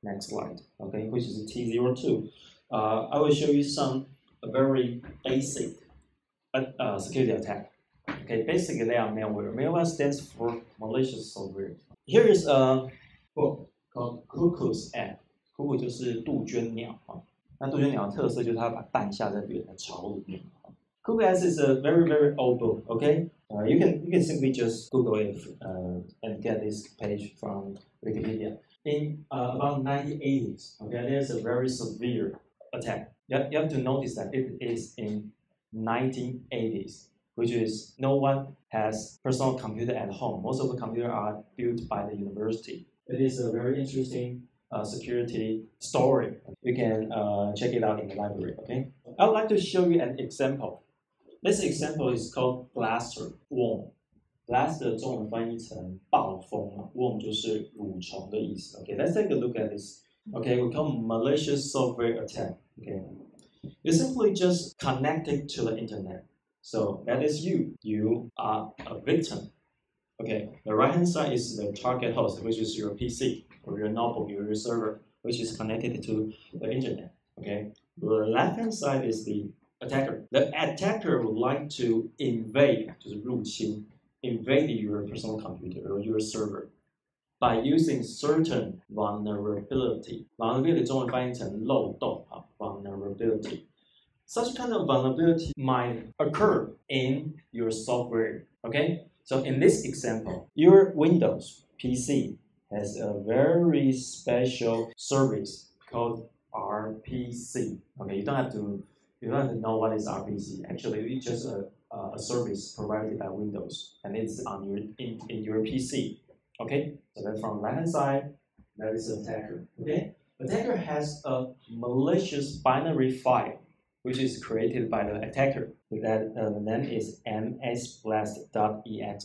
next slide, okay, which is T02. I will show you some very basic security attack. Okay, basically they are malware. Malware stands for malicious software. Here is a book called Cuckoo's Egg. Cuckoo 就是杜鹃鸟啊。那杜鹃鸟的特色就是它把蛋下在别人的巢里面。Cuckoo's Egg is a very old book. Okay, you can simply just Google it and get this page from Wikipedia. In about 1980s, okay, there's a very severe attack. You have to notice that it is in 1980s, which is no one has personal computer at home. Most of the computers are built by the university. It is a very interesting security story. You can check it out in the library. Okay, I would like to show you an example. This example is called Blaster Worm. Blaster 中文翻译成暴风嘛 ，worm 就是蠕虫的意思。Okay, let's take a look at this. Okay, we call malicious software attack. Okay, you simply just connect it to the internet. So that is you. You are a victim. Okay, the right hand side is the target host, which is your PC or your notebook, your server, which is connected to the internet. Okay, the left hand side is the attacker. The attacker would like to invade, 就是入侵。Invade your personal computer or your server by using certain vulnerability. Vulnerability 中文翻译成漏洞啊 vulnerability. Such kind of vulnerability might occur in your software. Okay, so in this example, your Windows PC has a very special service called RPC. Okay, you don't have to know what is RPC. Actually, it's just a service provided by Windows, and it's on in your PC. Okay, so that's from left hand side. That is attacker. Okay, attacker has a malicious binary file, which is created by the attacker. That the name is msblast.exe.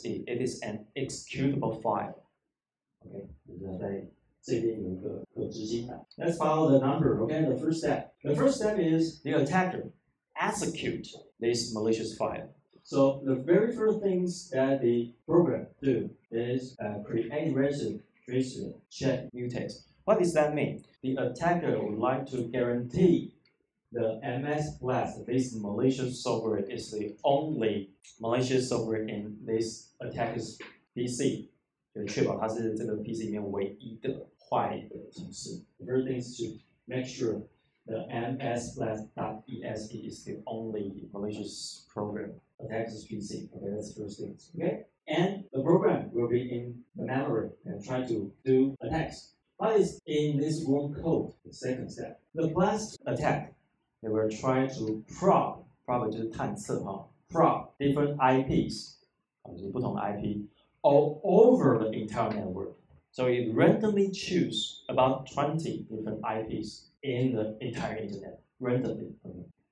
It is an executable file. Okay, let's follow the number. Okay, the first step. The first step is the attacker execute this malicious file. So the very first things that the program do is create registration, check mutate. What does that mean? The attacker would like to guarantee the MS Blast, this malicious software, is the only malicious software in this attacker's PC. 就确保它是这个 PC 里面唯一的坏的程式。The first thing is to make sure the msblast.exe is the only malicious program attacks PC. Okay, that's the first thing. Okay, and the program will be in the memory and try to do attacks. What is in this worm code? The second step. The blast attack, they will try to probe 就是探测哈 probe different IPs 就是不同的 IP all over the entire network. So it randomly choose about 20 different IPs in the entire internet, randomly.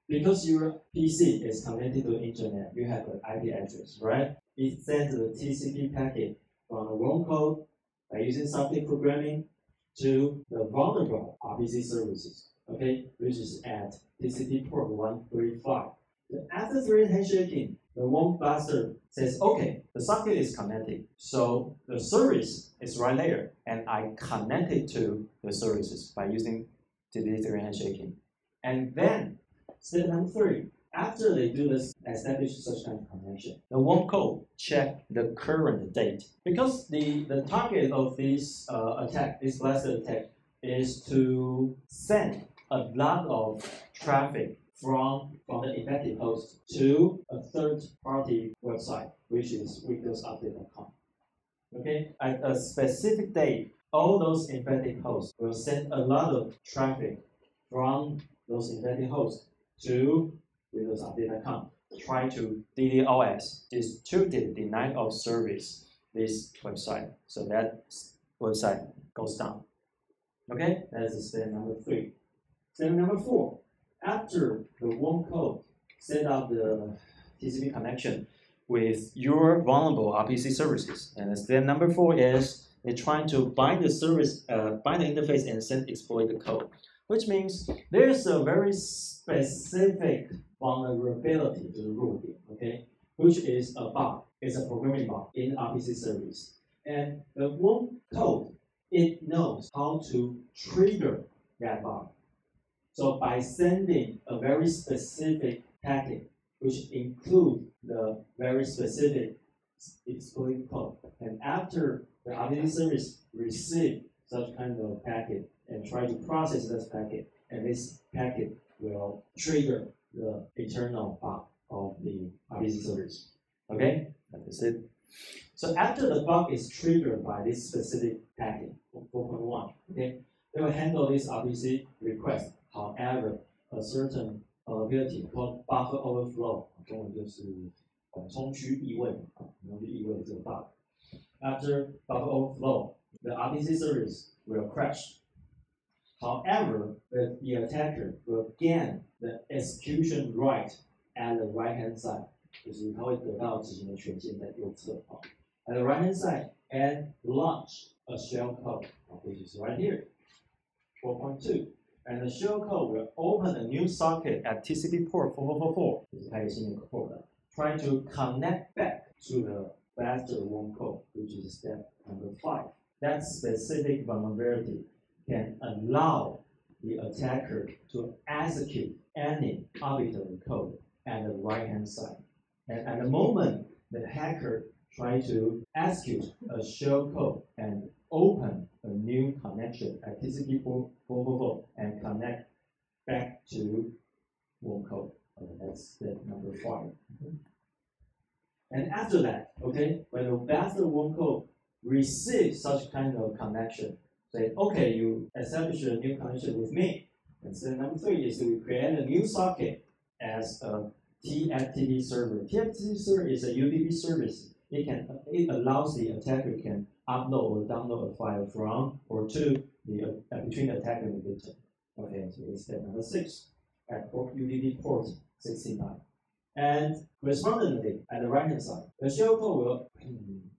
Because your PC is connected to the internet, you have an IP address, right? It sends the TCP packet from the worm code by using something programming to the vulnerable RPC services, okay, which is at TCP port 135. After three handshaking, the worm blaster says, okay, the socket is connected, so the service is right there, and I connect it to the services by using TCP handshaking. And then, step number 3, after they do this, establish such kind of connection, the worm code check the current date. Because the target of this attack, this blaster attack, is to send a lot of traffic from the infected host to a third-party website, which is windowsupdate.com. Okay, at a specific date, all those infected hosts will send a lot of traffic from those infected hosts to windowsupdate.com. Try to DDoS, distributed denial of service, this website. So that website goes down. Okay, that's step number 3. Step number 4. After the worm code set up the TCP connection with your vulnerable RPC services, and step number 4 is they're trying to bind the service, bind the interface, and send exploit the code, which means there's a very specific vulnerability to the routing, okay, which is a bug. It's a programming bug in RPC service, and the worm code it knows how to trigger that bug. So by sending a very specific packet, which includes the very specific exploit code, and after the RPC service receives such kind of packet and try to process this packet, and this packet will trigger the internal bug of the RPC service. Okay, that's it. So after the bug is triggered by this specific packet, 4.1, okay, they will handle this RPC request. However, a certain vulnerability called buffer overflow, 中文就是冲虚异位，冲虚异位这个 bug. After buffer overflow, the RPC service will crash. However, the attacker will gain the execution right at the right-hand side. 就是它会得到执行的权限在右侧啊。At the right-hand side, and launch a shell code, which is right here, 4.2. And the shell code will open a new socket at TCP port 4444, 就是开个新的 port, trying to connect back to the faster warm code, which is step number 5. That specific vulnerability can allow the attacker to execute any arbitrary code at the right-hand side. And at the moment, the hacker tries to execute a shell code and open a new connection at TCP 444 and connect back to warm code. Okay, that's step number 5. Okay. And after that, okay, when the faster warm code receives such kind of connection, say, okay, you establish a new connection with me. And step number 3 is to create a new socket as a TFTP server. TFTP server is a UDP service. It allows the attacker can upload or download a file from or to the between the attacker and the victim. Okay, so it's step number 6 at UDP port 69. And correspondingly, at the right hand side, the shell code will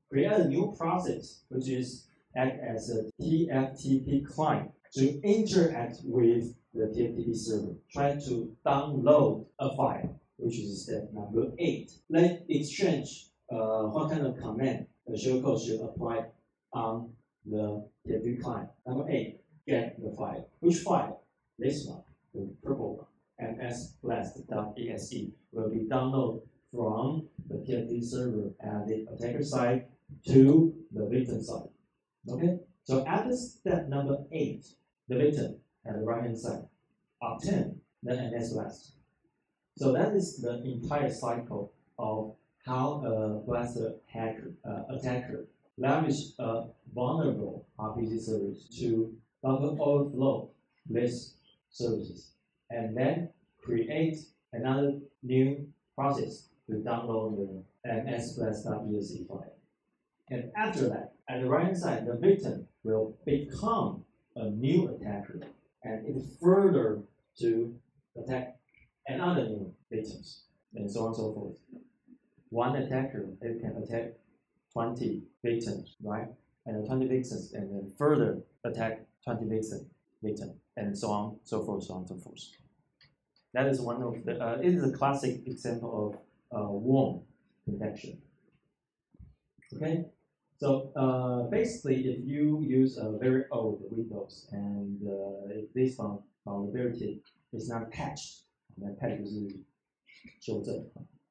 create a new process which is act as a TFTP client to interact with the TFTP server, try to download a file, which is step number 8. Let's exchange what kind of command the shell code should apply on the TFTP client. Number 8, get the file. Which file? This one, the purple one. msblast.exe will be downloaded from the TFTP server at the attacker side to the victim side. Okay, so after step number 8, the victim at the right hand side obtain the msblast. So that is the entire cycle of how a blaster attacker leverage a vulnerable RPC service to buffer overflow these services and then create another new process to download the msblast.exe file. And after that, at the right hand side, the victim will become a new attacker and it further to attack another new victims and so on and so forth. One attacker, it can attack 20 victims, right? And 20 victims, and then further attack 20 victims, and so on, so forth, so on, so forth. That is one of the, it is a classic example of worm detection. Okay, so basically, if you use a very old Windows and if this vulnerability is not patched, that patch 就是修正。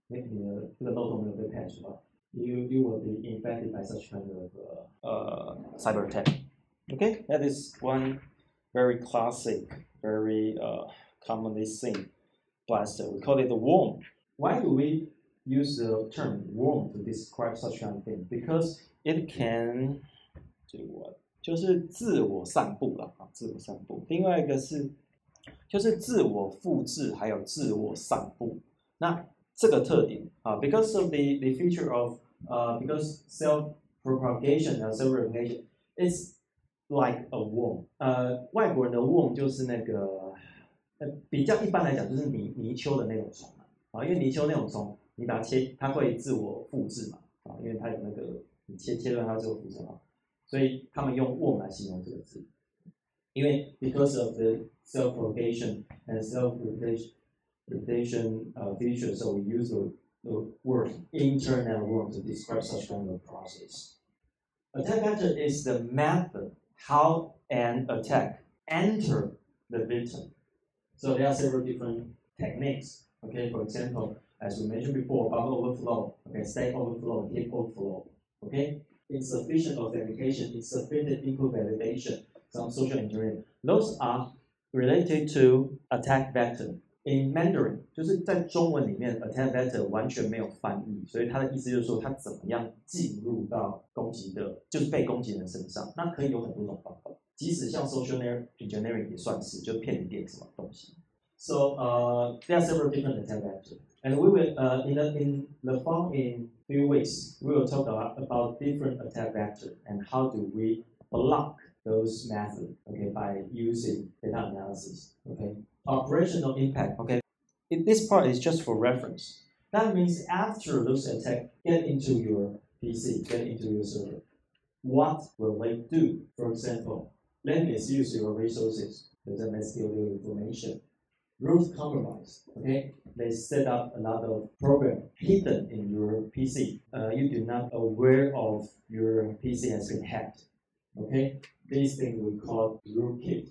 你的这个漏洞没有被 patch 的话 you will be infected by such kind of cyber attack. Okay, that is one very classic, very commonly seen blaster. We call it the worm. Why do we use the term worm to describe such kind of thing? Because it can do what? 就是自我散布啦，自我散布。另外一个是就是自我复制，还有自我散布。那这个特点啊 because of the feature of because self-propagation and self-replication is like a worm. 外国人的 worm 就是那个比较一般来讲就是泥鳅的那种虫啊，因为泥鳅那种虫，你把它切，它会自我复制嘛啊，因为它有那个你切断它自我复制嘛，所以他们用 worm 来形容这个字，因为 because of the self-propagation and self-replication feature, so we use the word internet worm to describe such kind of process. Attack vector is the method how an attack enter the victim. So there are several different techniques. Okay, for example, as we mentioned before, bubble overflow, okay, stack overflow, heap overflow. Okay, insufficient authentication, insufficient input validation, some social engineering. Those are related to attack vector. In Mandarin， 就是在中文里面 ，attack vector 完全没有翻译，所以它的意思就是说，它怎么样进入到攻击的，就是被攻击人身上，那可以有很多种方法，即使像 social engineering 也算是，就骗你点什么东西。So there are several different attack vectors, and we will in the following few weeks we will talk about different attack vectors and how do we block those methods, okay, by using data analysis, okay. Operational impact, okay. This part is just for reference. That means after those attacks get into your PC, get into your server, what will they do? For example, they misuse your resources, they steal your information. Root compromise, okay? They set up a lot of programs hidden in your PC. You do not aware of your PC has been hacked, okay? These things we call rootkit.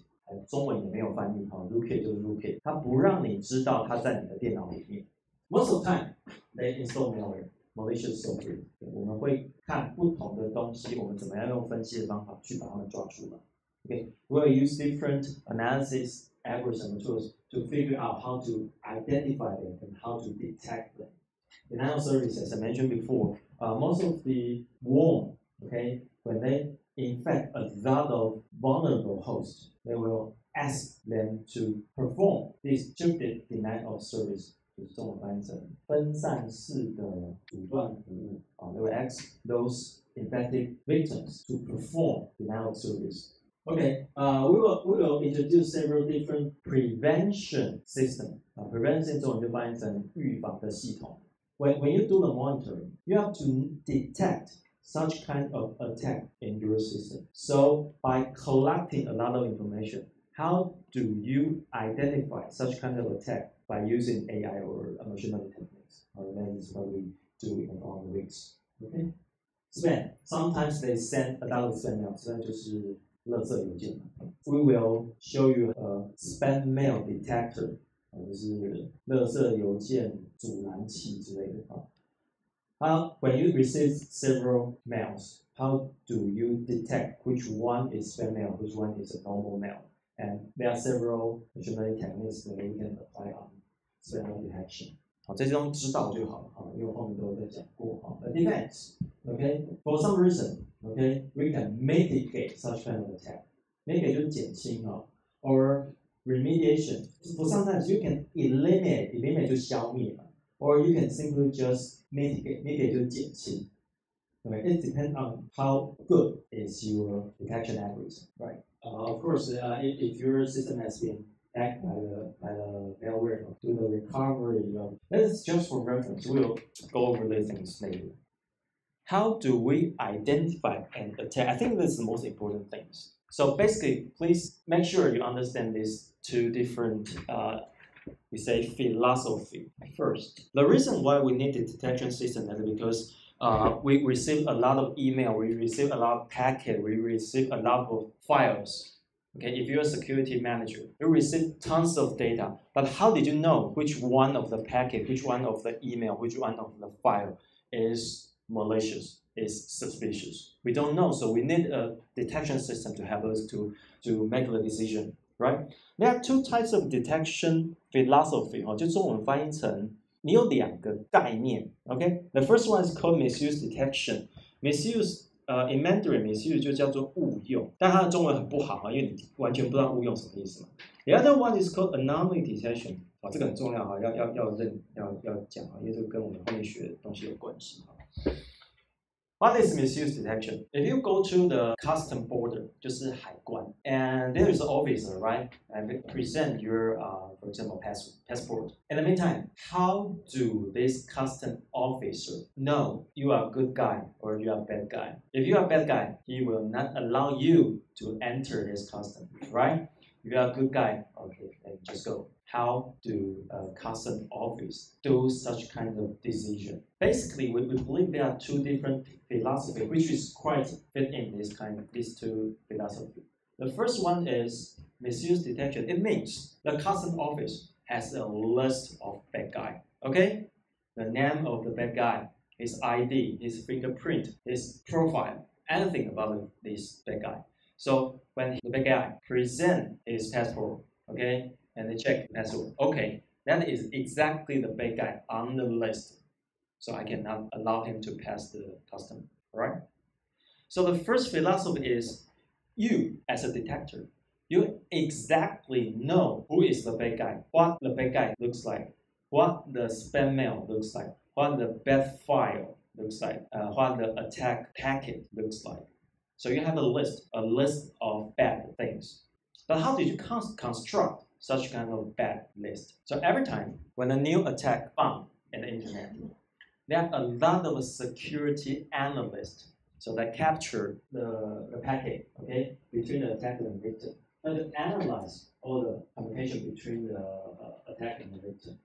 中文也没有翻译哈 ，rootkit 就是 rootkit， 它不让你知道它在你的电脑里面。Most of the time, they install malware, malicious software. 我们会看不同的东西，我们怎么样用分析的方法去把它们抓出来。Okay, we'll use different analysis algorithms and tools to figure out how to identify them and how to detect them. Denial service, as I mentioned before, most of the worm, okay, when they infect a lot of vulnerable hosts, they will ask them to perform this distributed denial of service. 就是中文翻译成分散式的阻断服务啊 ，they will ask those infected victims to perform denial of service. Okay, we will introduce several different prevention systems. Prevention 中文就翻译成预防的系统。When you do the monitoring, you have to detect such kind of attack in your system. So by collecting a lot of information, how do you identify such kind of attack by using AI or machine learning techniques? That is what we do in the following weeks. Okay. Spam. Sometimes they send a lot of spam mail. Spam 就是垃圾邮件。We will show you a spam mail detector. 就是垃圾邮件阻拦器之类的啊。When you receive several mails, how do you detect which one is spam mail, which one is a normal mail? And there are several machine learning techniques that we can apply on spam detection. 好，这种知道就好了哈，因为我后面都有在讲过哈。Defense, okay, for some reason, okay, we can mitigate such kind of attack. Mitigate 就是减轻啊 ，or remediation. For sometimes you can eliminate 就消灭嘛 ，or you can simply just mitigate 就是减轻。Okay, it depends on how good is your detection algorithm, right? Of course, if your system has been hacked by the malware, do the recovery. That's just for reference. We'll go over these things later. How do we identify an attack? I think this is the most important things. So basically, please make sure you understand these two different, we say, philosophy. First, the reason why we need the detection system is because we receive a lot of email, we receive a lot of packet, we receive a lot of files. Okay, if you're a security manager, you receive tons of data, but how did you know which one of the packet, which one of the email, which one of the file is malicious, is suspicious? We don't know, so we need a detection system to help us to make the decision, right? There are two types of detection philosophy. 就中文翻译成你有两个概念 ，OK? The first one is called misuse detection. Misuse, in Mandarin, misuse 就叫做误用，但它的中文很不好啊，因为你完全不知道误用什么意思嘛。The other one is called anomaly detection. 啊，这个很重要哈，要讲啊，因为这个跟我们后面学的东西有关系哈。What is misuse detection? If you go to the custom border, 就是海关 and there is an officer, right? And they present your, for example, passport. In the meantime, how do this custom officer know you are a good guy or you are a bad guy? If you are a bad guy, he will not allow you to enter his custom, right? If you are a good guy, okay, then just go. how do custom office do such kind of decision? Basically, we believe there are two different philosophies, which is quite fit in these two philosophies. The first one is misuse detection. It means the custom office has a list of bad guy. Okay, the name of the bad guy, his ID, his fingerprint, his profile, anything about this bad guy. So when the bad guy present his passport, okay, and they check the password, okay, that is exactly the bad guy on the list. So I cannot allow him to pass the custom, right? So the first philosophy is you as a detector, you exactly know who is the bad guy, what the bad guy looks like, what the spam mail looks like, what the bad file looks like, what the attack packet looks like. So you have a list of bad things. But how did you construct such kind of bad list? So every time when a new attack found in the internet, there are a lot of security analysts. So they capture the packet, okay, between the attacker and the victim. And they analyze all the communication between the attacker and the victim.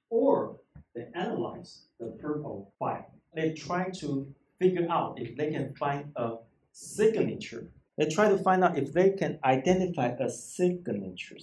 Or they analyze the purple file. They try to figure out if they can find a signature. They try to find out if they can identify a signature.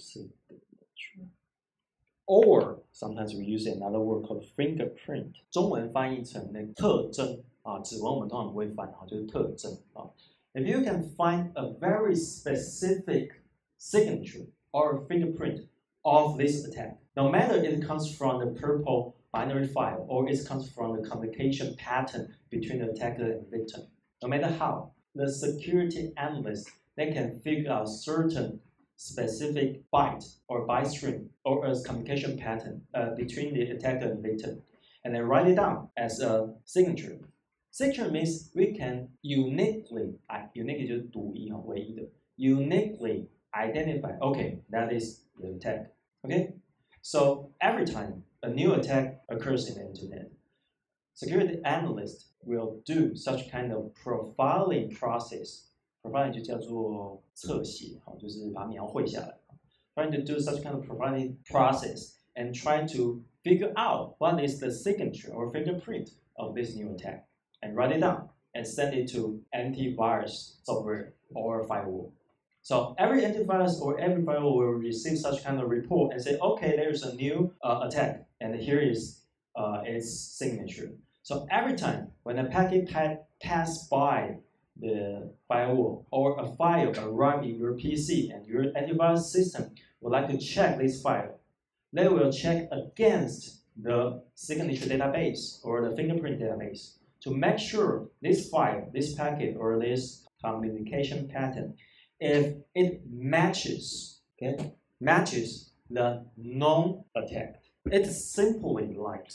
Or sometimes we use another word called fingerprint. 中文翻译成那个特征啊，指纹我们通常不会翻啊，就是特征啊。If you can find a very specific signature or fingerprint of this attack, no matter it comes from the purple binary file or it comes from the communication pattern between the attacker and victim, no matter how, the security analyst, they can figure out certain specific byte or byte string or a communication pattern between the attacker and victim, and then write it down as a signature. Signature means we can uniquely identify, okay, that is the attack. Okay, so every time a new attack occurs in the internet, security analysts will do such kind of profiling process. Profiling 就叫做侧写，就是把它描绘下来。Trying to do such kind of profiling process and try to figure out what is the signature or fingerprint of this new attack and write it down and send it to antivirus software or firewall. So every antivirus or every firewall will receive such kind of report and say, okay, there's a new attack and here is its signature. So every time when a packet pass by the firewall or a file arrive in your PC and your antivirus system would like to check this file, they will check against the signature database or the fingerprint database to make sure this file, this packet, or this communication pattern, if it matches the known attack. It simply like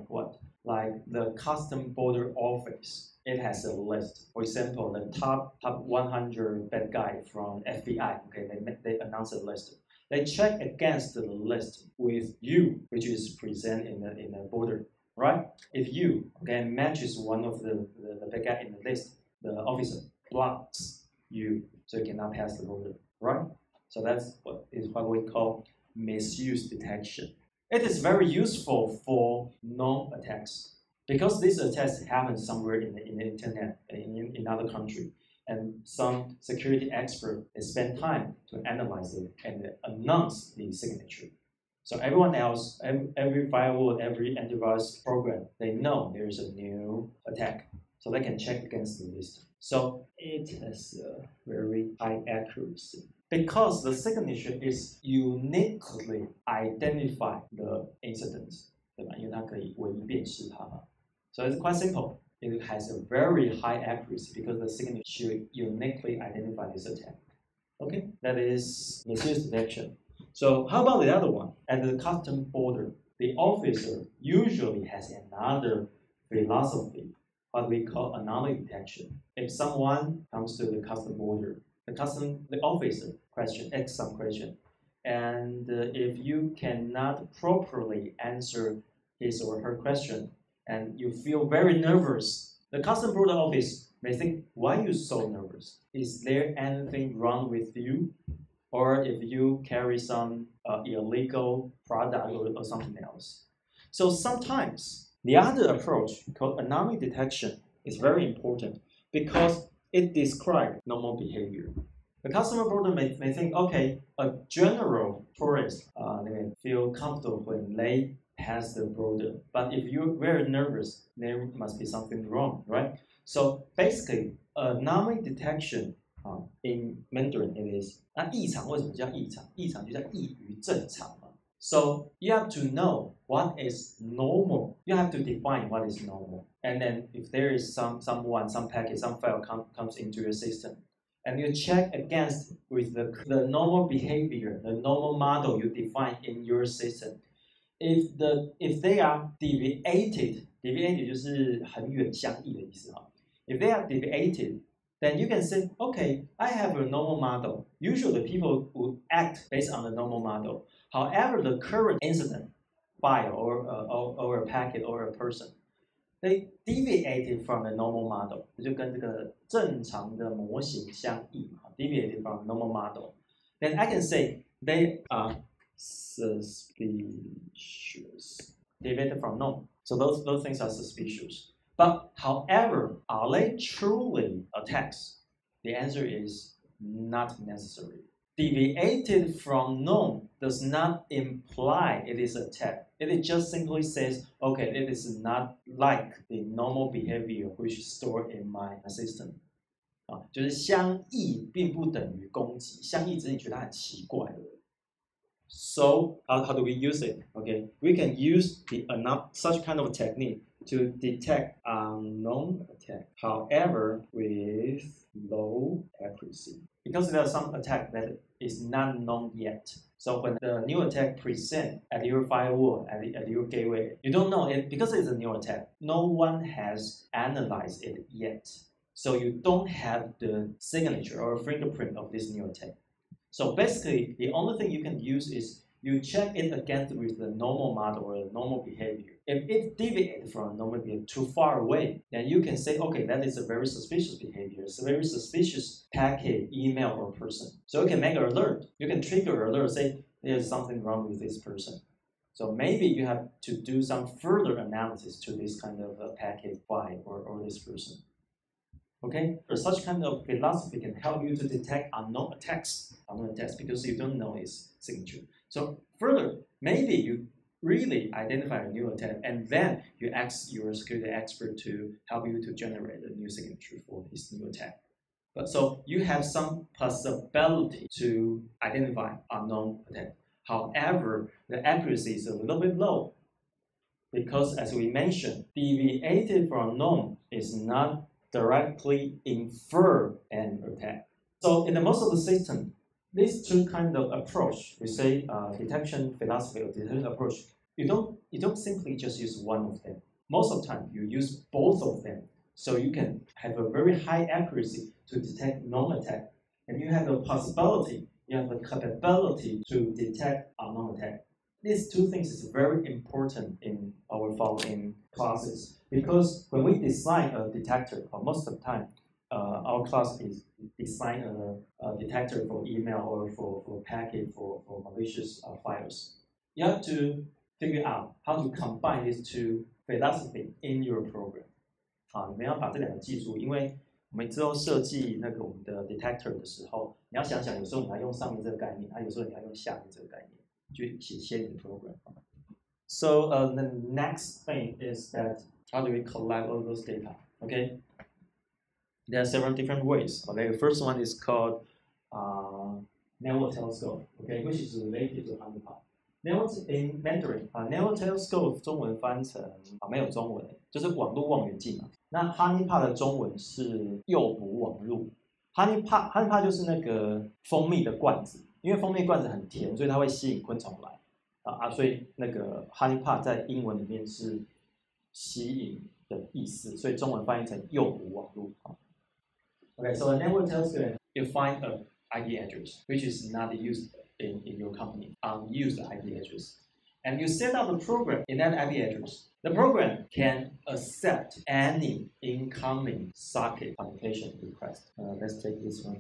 what? Like the custom border office. It has a list. For example, the top 100 bad guy from FBI. Okay, they announce a list. They check against the list with you, which is present in the border, right? If you matches one of the bad guy in the list, the officer blocks you, so you cannot pass the border, right? So that's what we call misuse detection. It is very useful for known attacks because these attacks happen somewhere in the internet, in another country, and some security expert spend time to analyze it and announce the signature. So everyone else, every firewall, every antivirus program, they know there is a new attack, so they can check against the list. So it has a very high accuracy. Because the signature is uniquely identify the incidents, 对吧？因为它可以唯一辨识它嘛。So it's quite simple. It has a very high accuracy because the signature should uniquely identify this attack. Okay, that is misuse detection. So how about the other one? At the custom border, the officer usually has another philosophy, what we call anomaly detection. If someone comes to the custom border, the officer asks some question, and if you cannot properly answer his or her question, and you feel very nervous, the custom border office may think, why are you so nervous? Is there anything wrong with you? or if you carry some illegal product or something else. So sometimes the other approach called anomaly detection is very important because it describes normal behavior. The customer border may think, okay, a general tourist they may feel comfortable when they pass the border. But if you're very nervous, there must be something wrong, right? So basically, anomaly detection in Mandarin it is 那异常为什么叫异常？异常就叫异于正常嘛。So you have to know what is normal. You have to define what is normal. And then if there is some package, some file comes into your system, and you check against with the normal behavior, the normal model you define in your system. If they are deviated 就是很远相异的意思哈。If they are deviated, then you can say, okay, I have a normal model. Usually people would act based on the normal model. However, the current incident, file or a packet or a person, they deviated from the normal model. 就跟这个正常的模型相异嘛 deviated from the normal model. Then I can say they are suspicious. Deviated from norm. So those things are suspicious. But however, are they truly attacks? The answer is not necessary. Deviated from norm does not imply it is attack. It just simply says, okay, it is not like the normal behavior which is stored in my system. 就是相异并不等于攻击，相异只是你觉得它很奇怪而已。So how do we use it? Okay, we can use such kind of technique to detect unknown attack, however, with low accuracy. Because there are some attack that is not known yet. So when the new attack present at your firewall, at your gateway, you don't know it because it's a new attack. No one has analyzed it yet. So you don't have the signature or fingerprint of this new attack. So basically, the only thing you can use is you check it against with the normal model or the normal behavior. If it deviates from normal behavior too far away, then you can say, okay, that is a very suspicious behavior. It's a very suspicious packet, email, or person. So you can make an alert. You can trigger an alert, say there's something wrong with this person. So maybe you have to do some further analysis to this kind of packet file or this person. Okay, so such kind of philosophy can help you to detect unknown attacks because you don't know its signature. So further, maybe you really identify a new attack and then you ask your security expert to help you to generate a new signature for this new attack. But so you have some possibility to identify unknown attack. However, the accuracy is a little bit low because, as we mentioned, deviated from norm is not directly infer an attack. So in the most of the system, these two kind of approach, we say detection philosophy or detection approach, you don't simply just use one of them. Most of the time, you use both of them. So you can have a very high accuracy to detect known attack, and you have the possibility, you have the capability to detect unknown attack. These two things is very important in our following classes because when we design a detector, most of the time, our class is design a detector for email or for packet for malicious files. You have to figure out how to combine these two philosophy in your program. 好，你们要把这两个记住，因为我们之后设计那个我们的 detector 的时候，你要想想，有时候你要用上面这个概念，有时候你要用下面这个概念。去写你的 program. So the next thing is that how do we collect all those data? Okay, there are several different ways. Okay, the first one is called network telescope. Okay, which is related to honeypot. Network in Mandarin, network telescope 中文翻成没有中文，就是网络望远镜嘛。那 honeypot 的中文是诱捕网路。honeypot 就是那个蜂蜜的罐子。因为蜂蜜罐子很甜，所以它会吸引昆虫来所以那个 honeypot 在英文里面是吸引的意思，所以中文翻译成诱捕网路。Okay, so a network telescope, you find an IP address which is not used in your company, unused IP address, and you set up a program in that IP address. The program can accept any incoming socket communication request. Let's take this one.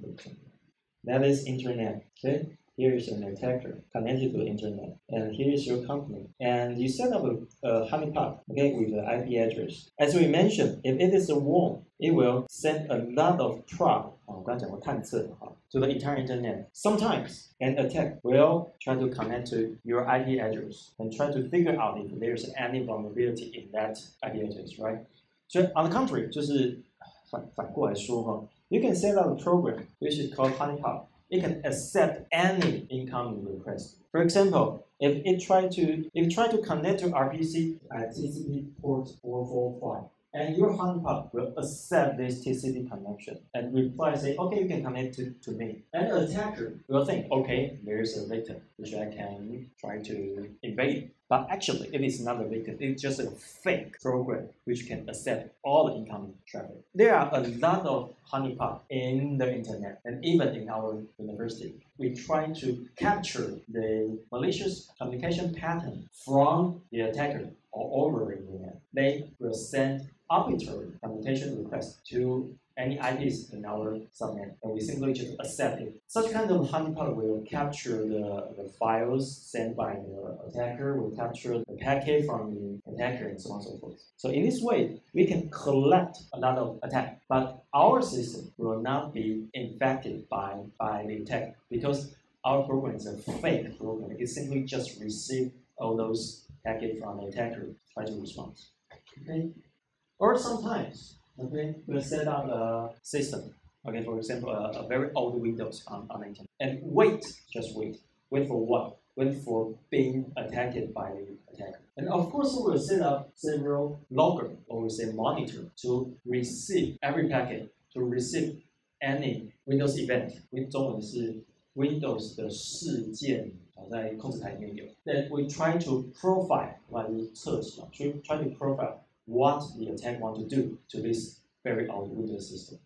That is internet. Okay, here is an attacker connected to the internet, and here is your company, and you set up a honeypot, okay, with the IP address. As we mentioned, if it is a worm, it will send a lot of probe, to the entire internet. Sometimes an attack will try to connect to your IP address and try to figure out if there's any vulnerability in that IP address, right? So on the contrary, 就是反过来说哈。You can set up a program which is called honeypot. It can accept any incoming request. For example, if it try to connect to RPC at TCP port 445, and your honeypot will accept this TCP connection and reply say, okay, you can connect to me. And the attacker will think, okay, there's a victim which I can try to invade. But actually, it is not a victim. It's just a fake program which can accept all the incoming traffic. There are a lot of honeypot in the internet and even in our university. We try to capture the malicious communication pattern from the attacker all over the internet. They will send arbitrary communication requests to any IPs in our subnet, and we simply just accept it. Such kind of honeypot will capture the files sent by the attacker, will capture the packet from the attacker, and so on and so forth. So in this way, we can collect a lot of attack, but our system will not be infected by the attack because our program is a fake program. It simply just receive all those packets from the attacker, try to respond. Okay? Or sometimes, okay, we'll set up a system, okay, for example, a very old Windows on the internet, and just wait. Wait for what? Wait for being attacked by the attacker. And of course, we will set up several logger, or we say monitor, to receive every packet, to receive any Windows event. 中文是 Windows 的事件，在控制台里面有。That we try to profile, 测试， try to profile what the attack want to do to this very old Windows system.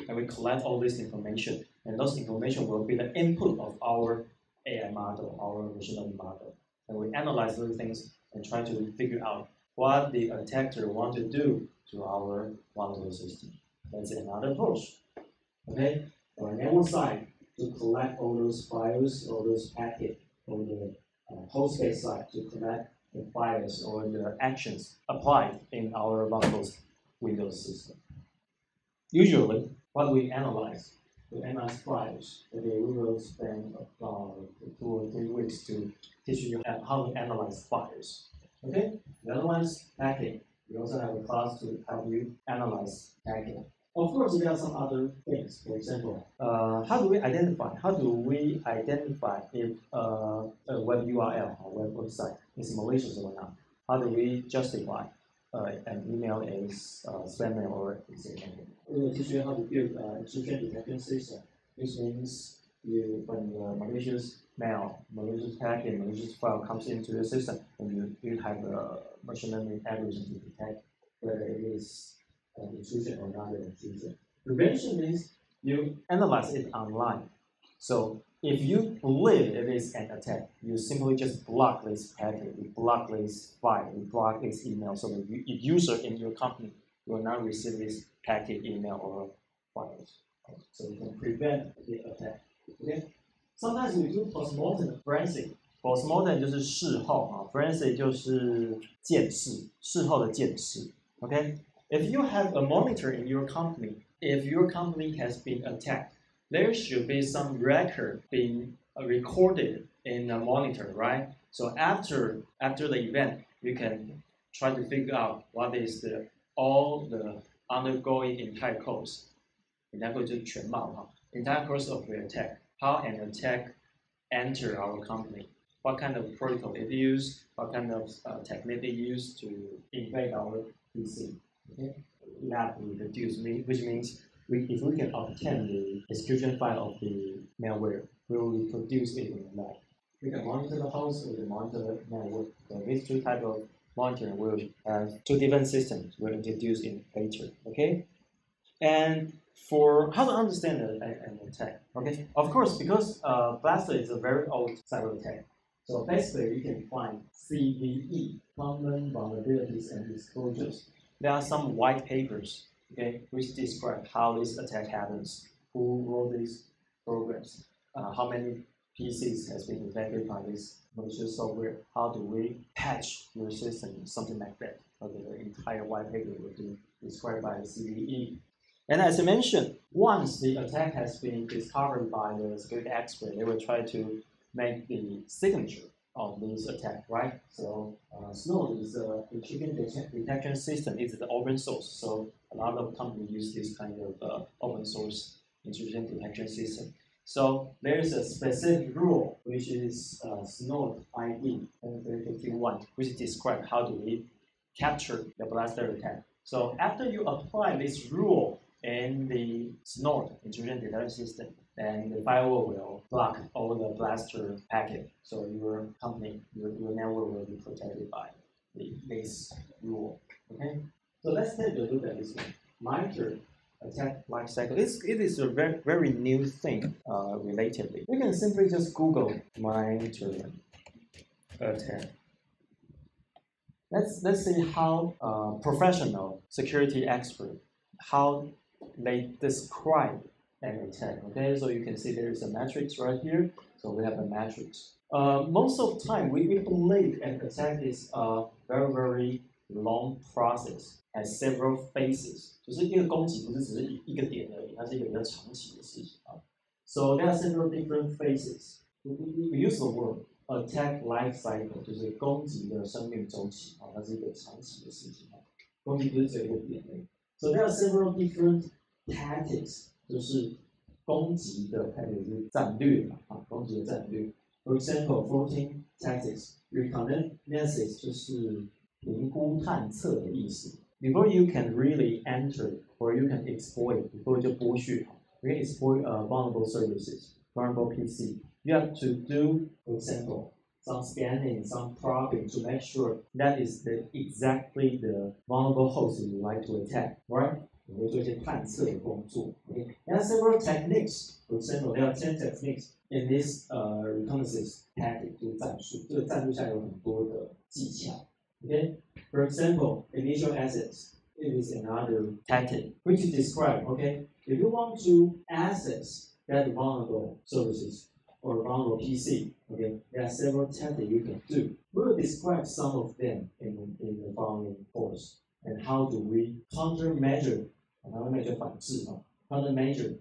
And we collect all this information, and those information will be the input of our AI model, our machine learning model. And we analyze those things and try to figure out what the attacker want to do to our Windows system. That's another approach. Okay, on the network side, to collect all those files, all those packets, on the host-based side, to collect the files or the actions applied in our Windows system. Usually, what we analyze files. Okay, we will spend about 2 or 3 weeks to teach you how to analyze files. Okay, we analyze packet. We also have a class to help you analyze packet. Of course, there are some other things. For example, how do we identify if a web URL or web website is malicious or not? How do we justify an email is spam mail or exception? We will teach you how to build an intrusion detection system, which means when the malicious mail, malicious packet, malicious file comes into the system, and you have a machine learning algorithm to detect whether it is an intrusion or not an intrusion. Prevention means you analyze it online. So if you believe it is an attack, you simply just block this packet, you block this file, you block this email, so that a user in your company will not receive this packet, email, or files. So you can prevent the attack. Okay? Sometimes we do postmortem forensic. Postmortem 就是事后啊 ，forensic 就是鉴识，事后的鉴识。Okay? If you have a monitor in your company, if your company has been attacked, there should be some record being recorded in a monitor, right? So after the event, you can try to figure out what is all the undergoing entire course. Entire course of the attack. How an attack enter our company? What kind of protocol it used? What kind of technique it used to invade our PC? Okay? Lab reproduce, which means if we can obtain the execution file of the malware, we will reproduce it in the lab. We can monitor the host, we can monitor the network. So these two types of monitoring will have 2 different systems we'll introduce in later. Okay? And for how to understand an attack, okay? Of course, because Blaster is a very old cyber attack. So basically, you can find CVE, Common Vulnerabilities and Exposures. There are some white papers, okay, which describe how this attack happens, who wrote these programs, how many PCs has been infected by this malicious software. How do we patch your system? Something like that. Okay, the entire white paper will be described by the CVE. And as I mentioned, once the attack has been discovered by the security expert, they will try to make the signature of this attack, right? So Snow is a intrusion detection system. It's the open source, so a lot of companies use this kind of open source intrusion detection system. So there is a specific rule, which is Snow ID 351, which describes how do we capture the blaster attack. So after you apply this rule in the Snort intrusion detection system, then the firewall will block all the blaster packet. So your company, your network will be protected by this rule. Okay. So let's take a look at this one. Monitor attack lifecycle. It is a very, very new thing relatively. You can simply just Google monitor attack. Let's see how professional security expert, how they describe an attack. Okay, so you can see there is a matrix right here. So we have a matrix. Most of the time, we believe an attack is a very, very long process, has several phases. 就是一个攻击不是只是一个点而已，它是一个比较长期的事情啊。So there are several different phases. We use the word attack life cycle， 就是攻击的生命周期啊，它是一个长期的事情啊。攻击不是只有一个点而已。So there are several different tactics， 就是攻击的 tactics 是战略嘛啊，攻击的战略。For example, 14 tactics. Reconnaissance 就是评估探测的意思。Before you can really enter or you can exploit, before 就剥削， you can exploit vulnerable services, vulnerable PC. You have to do, for example, some scanning, some probing to make sure that is exactly the vulnerable host you like to attack, right? 我会做一些探测的工作。Okay? There are several techniques. For example, there are 10 techniques in this reconnaissance tactic 就是战术。这个战术下有很多的技巧。Okay? For example, initial access. It is another tactic which is described. Okay? If you want to access that vulnerable services or vulnerable PC, okay, there are several tactics you can do. We will describe some of them in the following course. And how do we countermeasure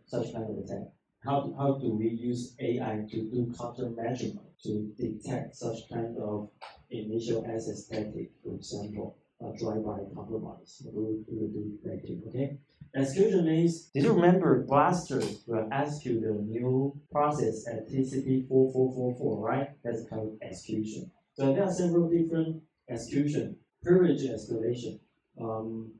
such kind of attack? How do we use AI to do countermeasurement to detect such kind of initial access tactic, for example, drive-by compromise? We will do that too, okay? Execution means, did you remember Blaster will execute the new process at TCP 4444, right? That's called execution. So there are several different execution. Privilege escalation,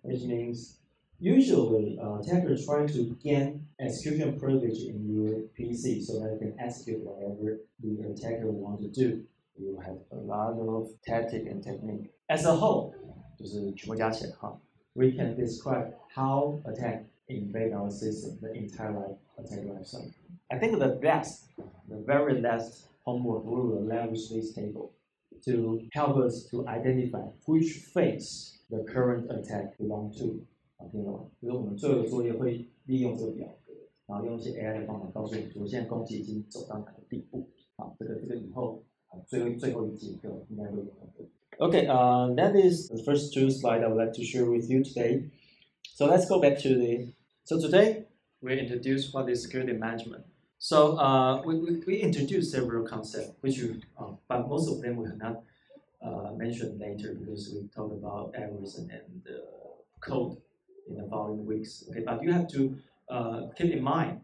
which means usually attackers try to gain execution privilege in your PC so that they can execute whatever the attacker wants to do. You have a lot of tactic and technique. As a whole, 就是全部加起来哈。We can describe how attack invade our system, the entire attack life cycle. I think the very last homework, we will leverage this table to help us to identify which phase the current attack belongs to. 听懂吗？就是我们最后的作业会利用这个表格，然后用一些 AI 的方法告诉你说，现在攻击已经走到哪个地步。好，这个以后最后一节课应该会用到。Okay, that is the first two slides I would like to share with you today. So let's go back to So today we introduce what is security management. So we introduced several concepts, which but most of them we have not mentioned later because we talked about algorithm and code in the following weeks. Okay, but you have to keep in mind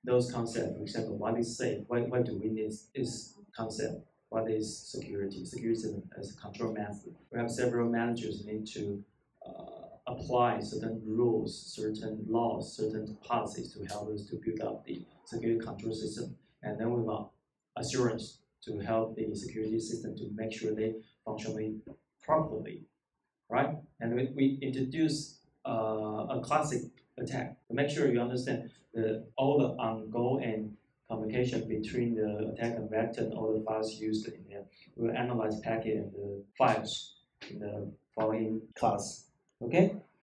those concepts. For example, what is safe? Why do we need this concept? What is security? Security as a control method. We have several managers need to apply certain rules, certain laws, certain policies to help us to build up the security control system. And then we want assurance to help the security system to make sure they function properly, right? And we introduce a classic attack to make sure you understand all the ongoing communication between the attacker vector and all the files used in there. We'll analyze packet and the files in the following class. Okay?